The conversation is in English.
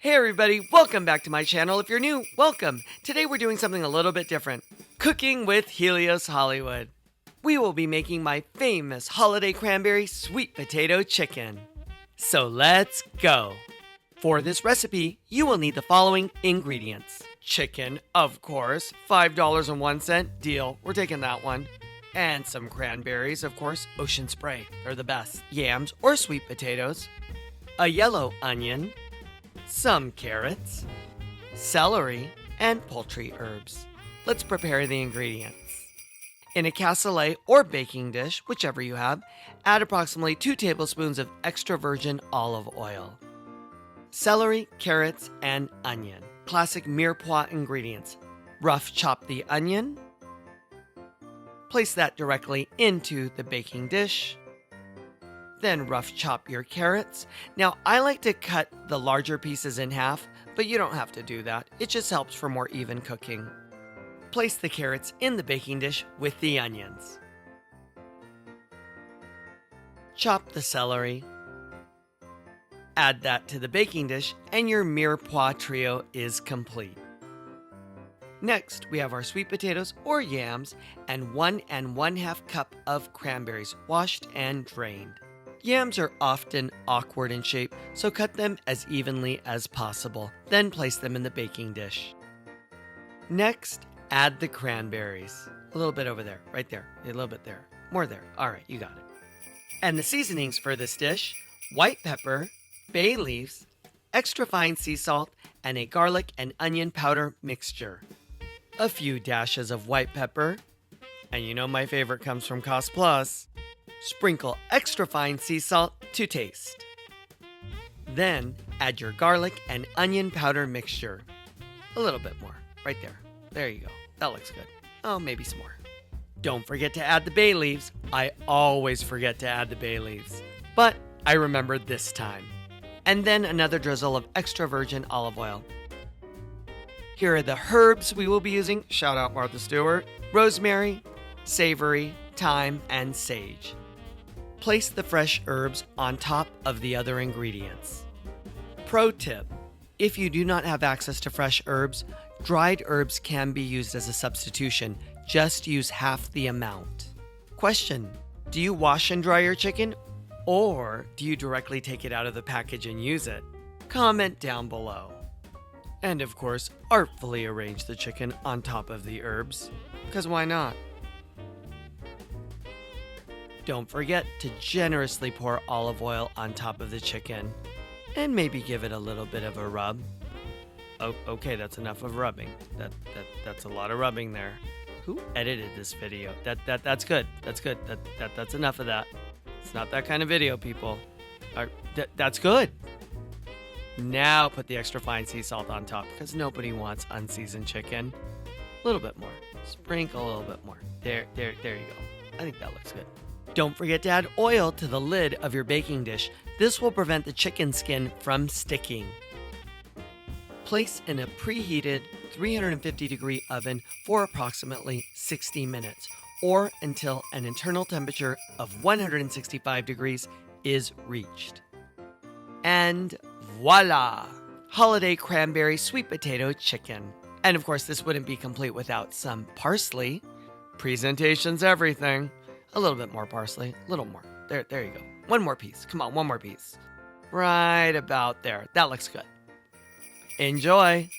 Hey everybody, welcome back to my channel. If you're new, welcome. Today we're doing something a little bit different. Cooking with Helios Hollywood. We will be making my famous holiday cranberry sweet potato chicken. So let's go. For this recipe, you will need the following ingredients. Chicken, of course, $5.01, deal, we're taking that one. And some cranberries, of course, ocean spray, they're the best. Yams or sweet potatoes. A yellow onion. Some carrots, celery, and poultry herbs. Let's prepare the ingredients. In a cassoulet or baking dish, whichever you have, add approximately 2 tablespoons of extra virgin olive oil. Celery, carrots, and onion. Classic mirepoix ingredients. Rough chop the onion. Place that directly into the baking dish. Then rough chop your carrots. Now, I like to cut the larger pieces in half, but you don't have to do that. It just helps for more even cooking. Place the carrots in the baking dish with the onions. Chop the celery. Add that to the baking dish, and your mirepoix trio is complete. Next, we have our sweet potatoes or yams and 1 1/2 cup of cranberries, washed and drained. Yams are often awkward in shape, so cut them as evenly as possible. Then place them in the baking dish. Next, add the cranberries. A little bit over there, right there, a little bit there, more there. All right, you got it. And the seasonings for this dish: white pepper, bay leaves, extra fine sea salt, and a garlic and onion powder mixture. A few dashes of white pepper, and you know my favorite comes from Cost Plus. Sprinkle extra fine sea salt to taste. Then add your garlic and onion powder mixture. A little bit more, right there. There you go. That looks good. Oh, maybe some more. Don't forget to add the bay leaves. I always forget to add the bay leaves, but I remembered this time. And then another drizzle of extra virgin olive oil. Here are the herbs we will be using. Shout out Martha Stewart. Rosemary, savory, thyme, and sage. Place the fresh herbs on top of the other ingredients. Pro tip: if you do not have access to fresh herbs, dried herbs can be used as a substitution. Just use half the amount. Question: do you wash and dry your chicken, or do you directly take it out of the package and use it? Comment down below. And of course, artfully arrange the chicken on top of the herbs, because why not? Don't forget to generously pour olive oil on top of the chicken, and maybe give it a little bit of a rub. Oh, okay, that's enough of rubbing. That's a lot of rubbing there. Who edited this video? That's good. That's good. That's enough of that. It's not that kind of video, people. That's good. Now put the extra fine sea salt on top, because nobody wants unseasoned chicken. A little bit more. Sprinkle a little bit more. There you go. I think that looks good. Don't forget to add oil to the lid of your baking dish. This will prevent the chicken skin from sticking. Place in a preheated 350-degree oven for approximately 60 minutes, or until an internal temperature of 165 degrees is reached. And voila! Holiday cranberry sweet potato chicken. And of course, this wouldn't be complete without some parsley. Presentation's everything. A little bit more parsley, a little more. There you go. One more piece. Come on, one more piece. Right about there. That looks good. Enjoy.